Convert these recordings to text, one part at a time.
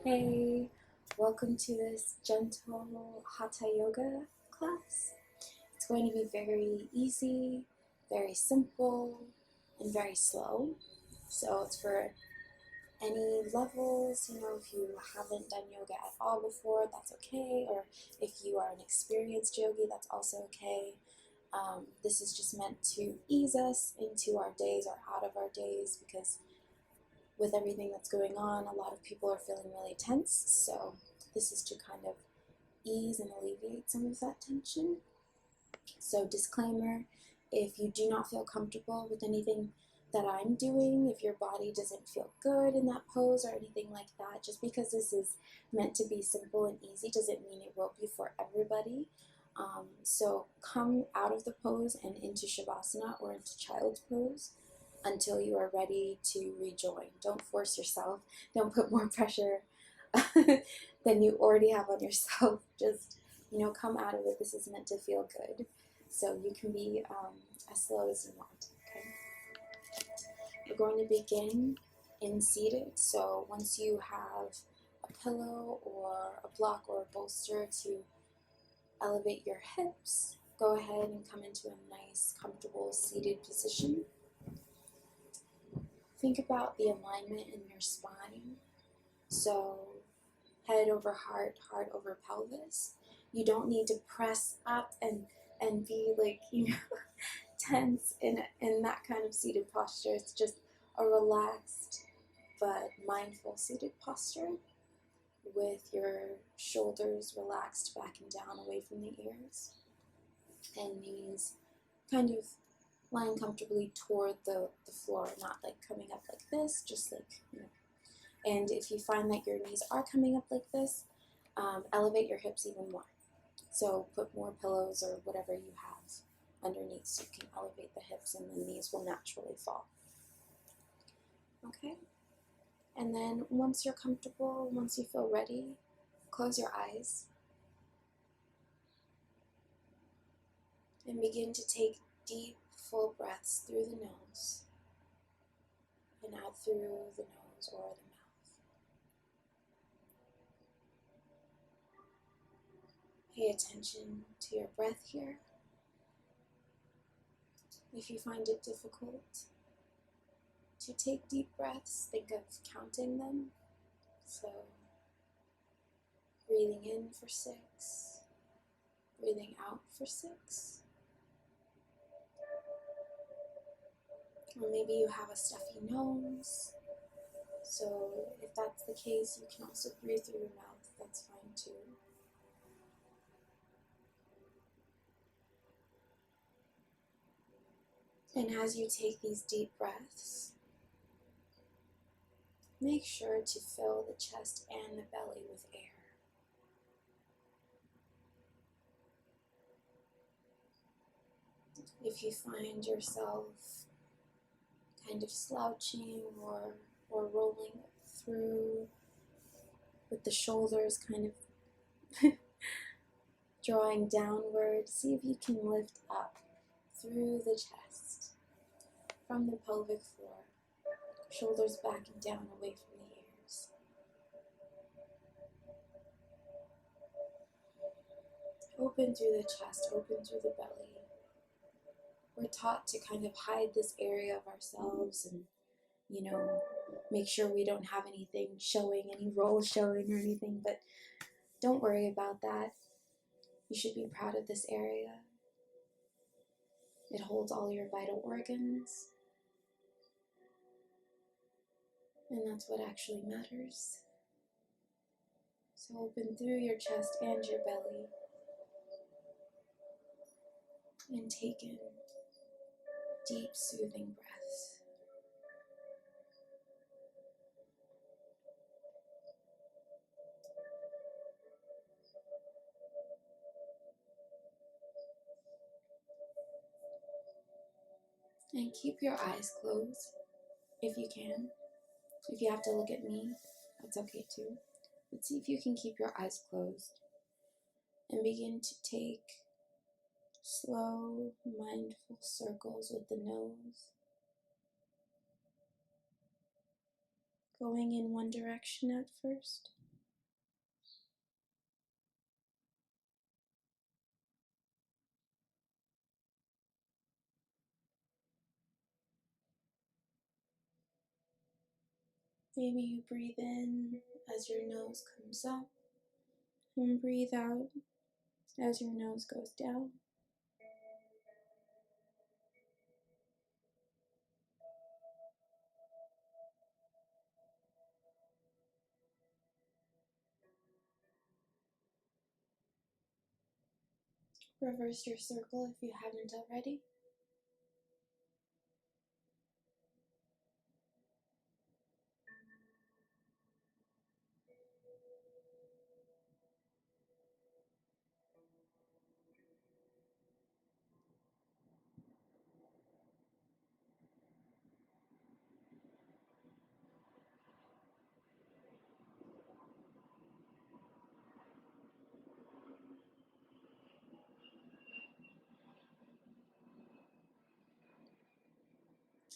Hey, welcome to this gentle Hatha yoga class. It's going to be very easy, very simple, and very slow. So it's for any levels. If you haven't done yoga at all before, that's okay. Or if you are an experienced yogi, that's also okay. This is just meant to ease us into our days or out of our days because with everything that's going on, a lot of people are feeling really tense. So this is to kind of ease and alleviate some of that tension. So disclaimer, if you do not feel comfortable with anything that I'm doing, if your body doesn't feel good in that pose or anything like that, just because this is meant to be simple and easy doesn't mean it will be for everybody. So come out of the pose and into Shavasana or into Child's Pose until you are ready to rejoin. Don't force yourself. Don't put more pressure than you already have on yourself. Just, come out of it. This is meant to feel good. So you can be as slow as you want. Okay? We're going to begin in seated. So once you have a pillow or a block or a bolster to elevate your hips, go ahead and come into a nice, comfortable seated position. Think about the alignment in your spine. So head over heart, heart over pelvis. You don't need to press up and be like, tense in that kind of seated posture. It's just a relaxed but mindful seated posture with your shoulders relaxed back and down away from the ears and knees kind of lying comfortably toward the floor, not like coming up like this, just like, And if you find that your knees are coming up like this, elevate your hips even more. So put more pillows or whatever you have underneath so you can elevate the hips and the knees will naturally fall. Okay? And then once you're comfortable, once you feel ready, close your eyes and begin to take deep, full breaths through the nose and out through the nose or the mouth. Pay attention to your breath here. If you find it difficult to take deep breaths, think of counting them. So, breathing in for 6, breathing out for 6. Or maybe you have a stuffy nose. So, if that's the case, you can also breathe through your mouth. That's fine too. And as you take these deep breaths, make sure to fill the chest and the belly with air. If you find yourself kind of slouching or rolling through with the shoulders kind of drawing downward, see if you can lift up through the chest from the pelvic floor, shoulders back and down away from the ears. Open through the chest, open through the belly. We're taught to kind of hide this area of ourselves and, make sure we don't have anything showing, any rolls showing or anything, but don't worry about that. You should be proud of this area. It holds all your vital organs, and that's what actually matters. So open through your chest and your belly, and take in deep, soothing breaths. And keep your eyes closed if you can. If you have to look at me, that's okay too. But see if you can keep your eyes closed and begin to take slow, mindful circles with the nose, going in one direction at first, Maybe you breathe in as your nose comes up and breathe out as your nose goes down. Reverse your circle if you haven't already.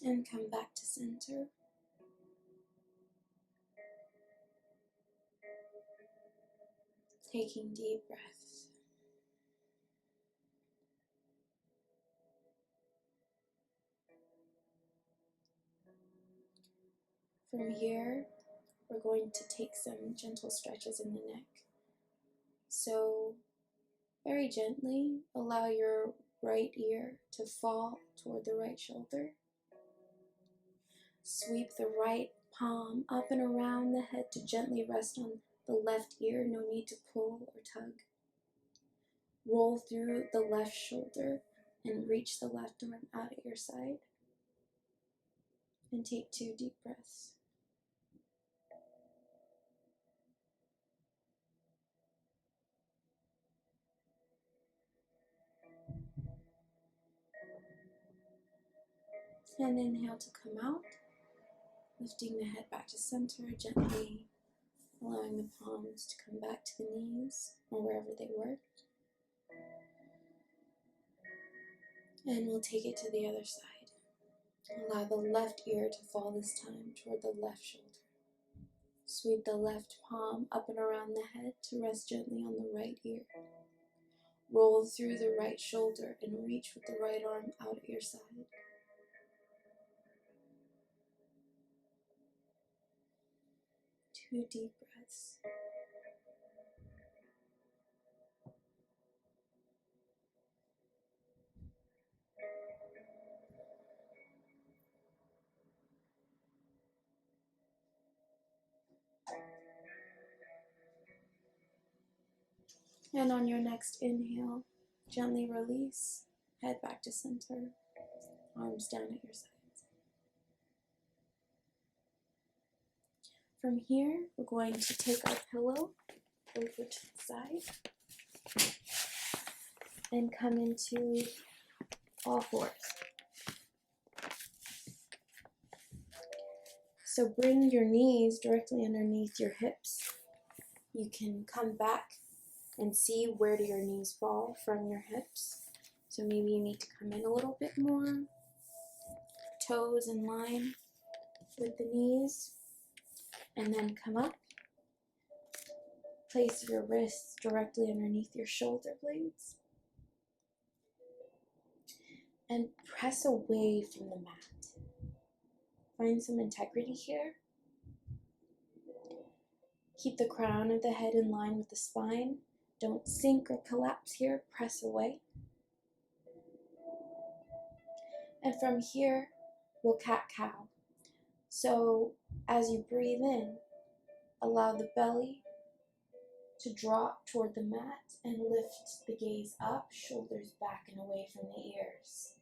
And come back to center. Taking deep breaths. From here, we're going to take some gentle stretches in the neck. So, very gently allow your right ear to fall toward the right shoulder. Sweep the right palm up and around the head to gently rest on the left ear, no need to pull or tug. Roll through the left shoulder and reach the left arm out at your side. And take 2 deep breaths. And inhale to come out, lifting the head back to center, gently allowing the palms to come back to the knees or wherever they were. And we'll take it to the other side. Allow the left ear to fall this time toward the left shoulder. Sweep the left palm up and around the head to rest gently on the right ear. Roll through the right shoulder and reach with the right arm out at your side. 2 deep breaths. And on your next inhale, gently release, head back to center, arms down at your sides. From here, we're going to take our pillow over to the side and come into all fours. So bring your knees directly underneath your hips. You can come back and see where do your knees fall from your hips. So maybe you need to come in a little bit more. Toes in line with the knees. And then come up. Place your wrists directly underneath your shoulder blades. And press away from the mat. Find some integrity here. Keep the crown of the head in line with the spine. Don't sink or collapse here. Press away. And from here, we'll cat-cow. So as you breathe in, allow the belly to drop toward the mat and lift the gaze up, shoulders back and away from the ears.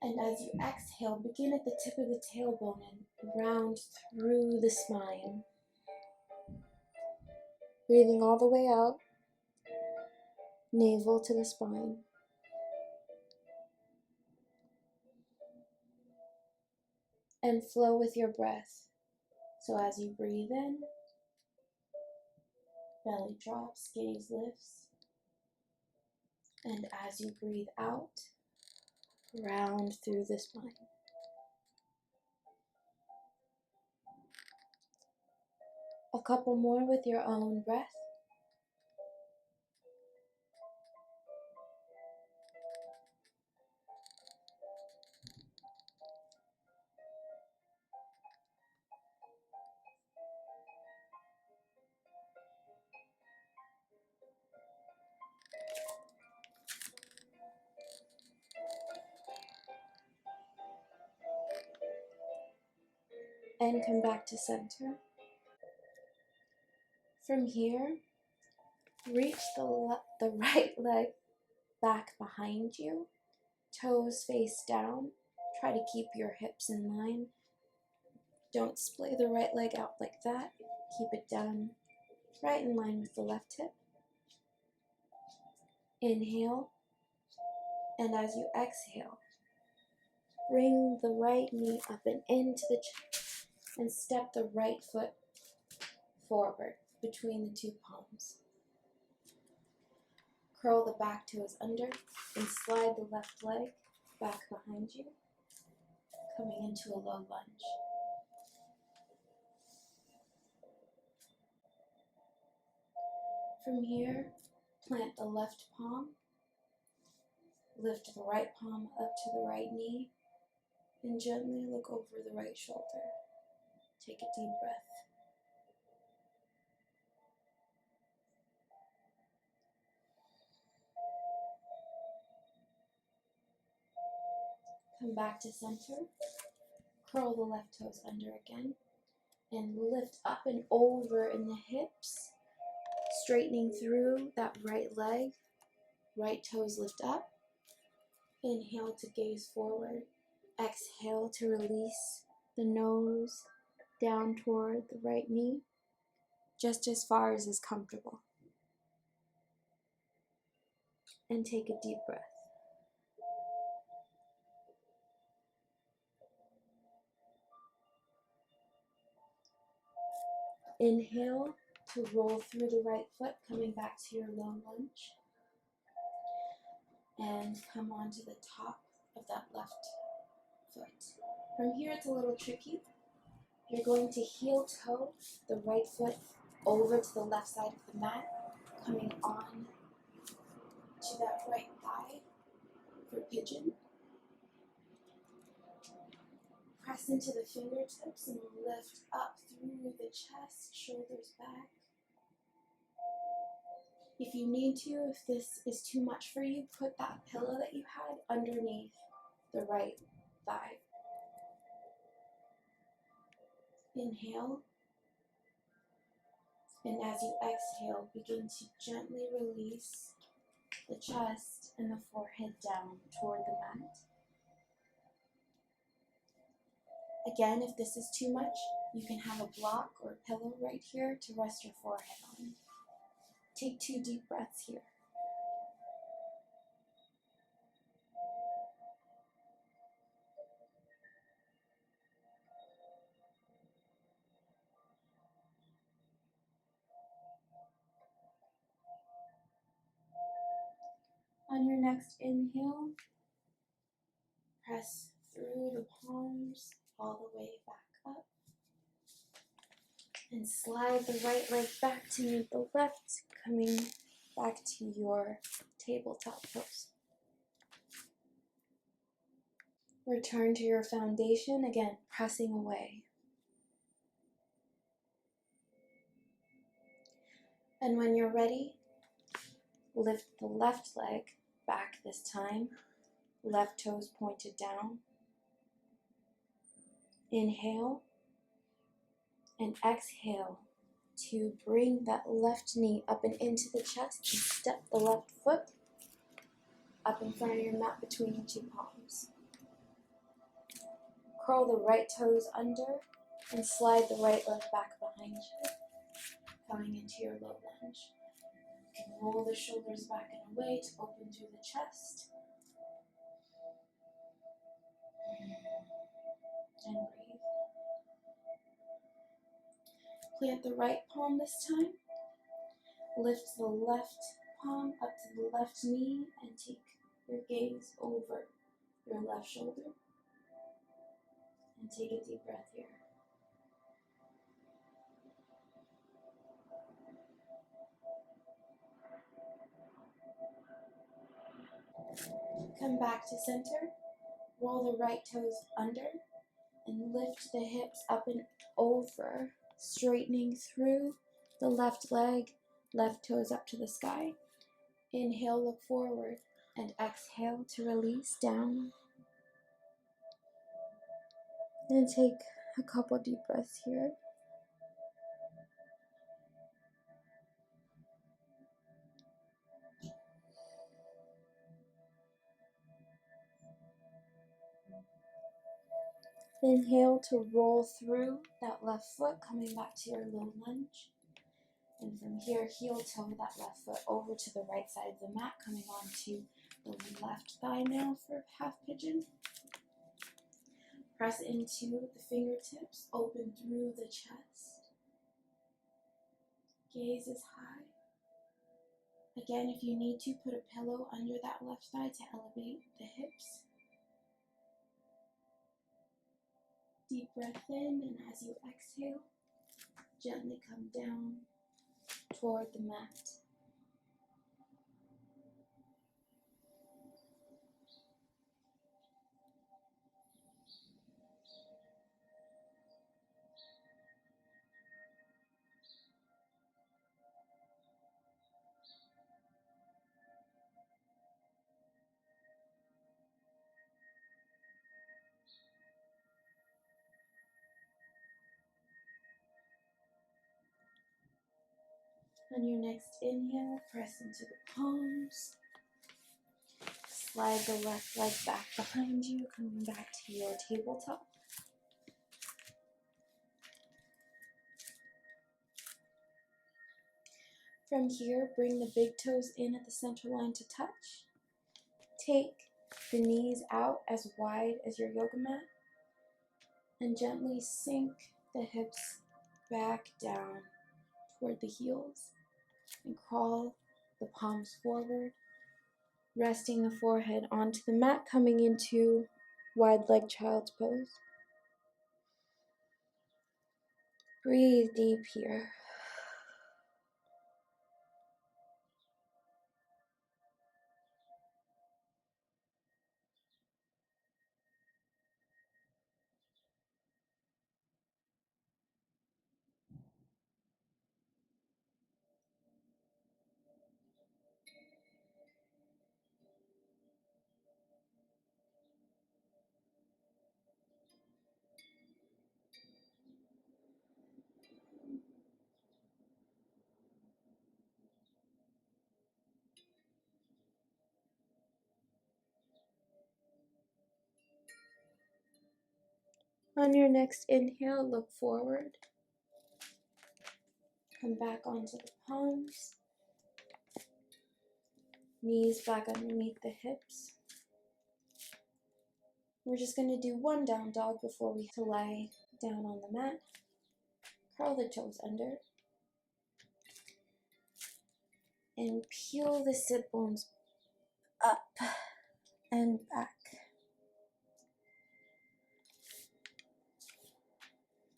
And as you exhale, begin at the tip of the tailbone and round through the spine. Breathing all the way out, navel to the spine. And flow with your breath. So as you breathe in, belly drops, gaze lifts. And as you breathe out, round through the spine. A couple more with your own breath. and come back to center. From here, reach the right leg back behind you, toes face down. Try to keep your hips in line. Don't splay the right leg out like that. Keep it down right in line with the left hip. Inhale, and as you exhale, bring the right knee up and into the chest and step the right foot forward between the two palms. Curl the back toes under and slide the left leg back behind you, coming into a low lunge. From here, plant the left palm, lift the right palm up to the right knee, and gently look over the right shoulder. Take a deep breath. Come back to center, curl the left toes under again, and lift up and over in the hips, straightening through that right leg. Right toes lift up. Inhale to gaze forward. Exhale to release the nose down toward the right knee, just as far as is comfortable. And take a deep breath. Inhale to roll through the right foot, coming back to your low lunge. And come onto the top of that left foot. From here it's a little tricky. You're going to heel toe the right foot over to the left side of the mat, coming on to that right thigh for pigeon. Press into the fingertips and lift up through the chest, shoulders back. If you need to, if this is too much for you, put that pillow that you had underneath the right thigh. Inhale, and as you exhale, begin to gently release the chest and the forehead down toward the mat. Again, if this is too much, you can have a block or a pillow right here to rest your forehead on. Take 2 deep breaths here. On your next inhale, press through the palms all the way back up. And slide the right leg back to meet the left, coming back to your tabletop pose. Return to your foundation, again, pressing away. And when you're ready, lift the left leg back this time, left toes pointed down. Inhale and exhale to bring that left knee up and into the chest and step the left foot up in front of your mat between your two palms. Curl the right toes under and slide the right leg back behind you, coming into your low lunge. You can roll the shoulders back and away to open through the chest. And breathe. Plant the right palm this time. Lift the left palm up to the left knee and take your gaze over your left shoulder. And take a deep breath here. Come back to center. Roll the right toes under and lift the hips up and over, straightening through the left leg, left toes up to the sky. Inhale, look forward, and exhale to release down. And take A couple deep breaths here. Inhale to roll through that left foot, coming back to your low lunge. And from here, heel toe that left foot over to the right side of the mat, coming onto the left thigh now for half pigeon. Press into the fingertips, open through the chest. Gaze is high. Again, if you need to, put a pillow under that left thigh to elevate the hips. Deep breath in, and as you exhale, gently come down toward the mat. On your next inhale, press into the palms. Slide the left leg back behind you, coming back to your tabletop. From here, bring the big toes in at the center line to touch. Take the knees out as wide as your yoga mat and gently sink the hips back down toward the heels and crawl the palms forward, resting the forehead onto the mat, coming into wide leg child's pose. Breathe deep here. On your next inhale, look forward. Come back onto the palms. Knees back underneath the hips. We're just going to do one down dog before we lay down on the mat. Curl the toes under. And peel the sit bones up and back.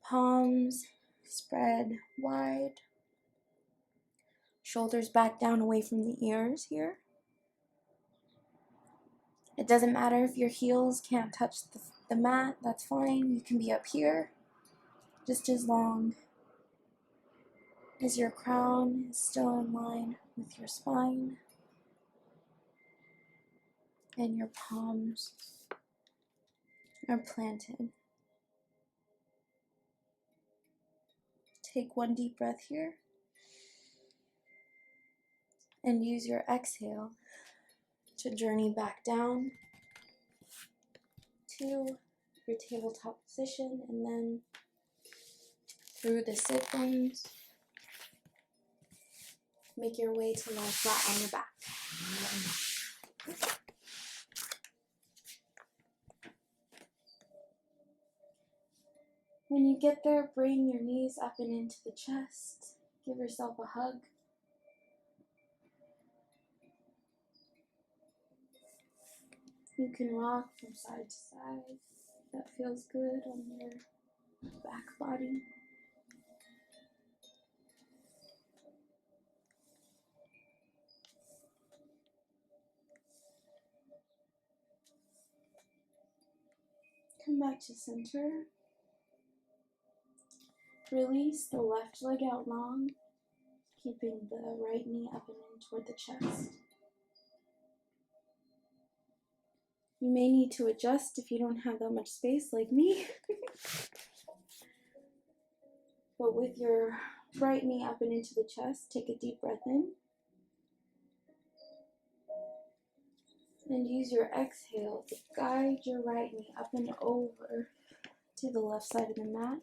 Palms spread wide. Shoulders back down away from the ears here. It doesn't matter if your heels can't touch the mat, that's fine. You can be up here, just as long as your crown is still in line with your spine and your palms are planted. Take one deep breath here and use your exhale to journey back down to your tabletop position and then through the sit bones. Make your way to lie flat on your back. When you get there, bring your knees up and into the chest. Give yourself a hug. You can rock from side to side. That feels good on your back body. Come back to center. Release the left leg out long, keeping the right knee up and in toward the chest. You may need to adjust if you don't have that much space like me. But with your right knee up and into the chest, take a deep breath in. And use your exhale to guide your right knee up and over to the left side of the mat.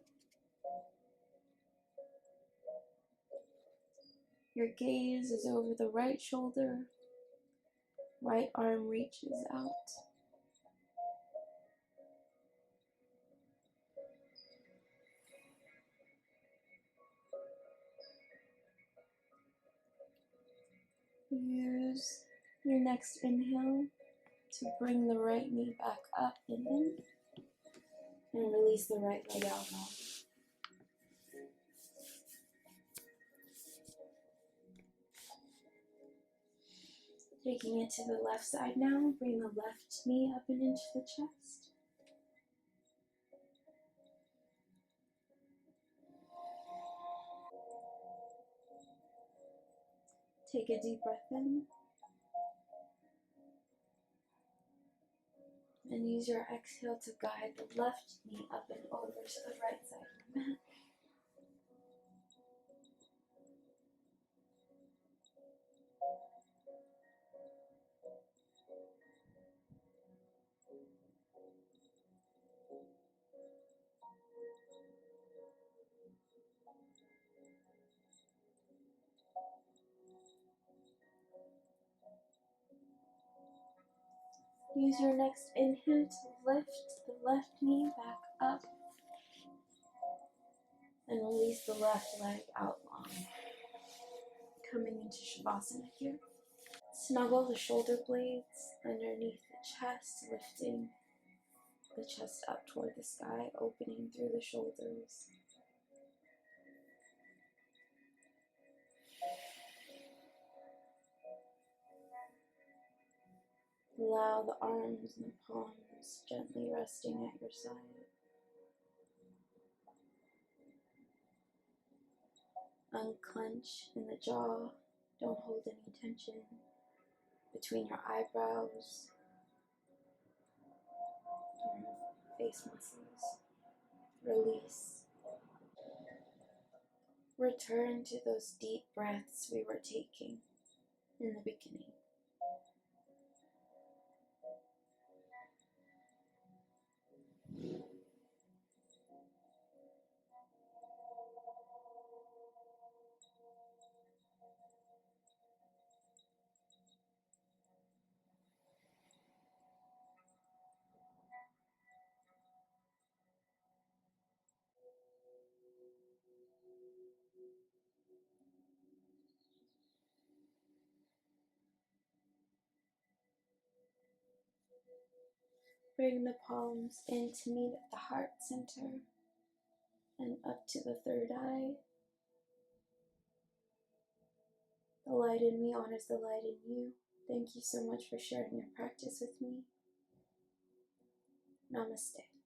Your gaze is over the right shoulder. Right arm reaches out. Use your next inhale to bring the right knee back up and in, and release the right leg out long. Taking it to the left side now, bring the left knee up and into the chest. Take a deep breath in, and use your exhale to guide the left knee up and over to the right side of the mat. Use your next inhale to lift the left knee back up and release the left leg out long. Coming into Shavasana here. Snuggle the shoulder blades underneath the chest, lifting the chest up toward the sky, opening through the shoulders. Allow the arms and the palms gently resting at your side. Unclench in the jaw. Don't hold any tension between your eyebrows, your face muscles. Release. Return to those deep breaths we were taking in the beginning. Bring the palms in to meet at the heart center and up to the third eye. The light in me honors the light in you. Thank you so much for sharing your practice with me. Namaste.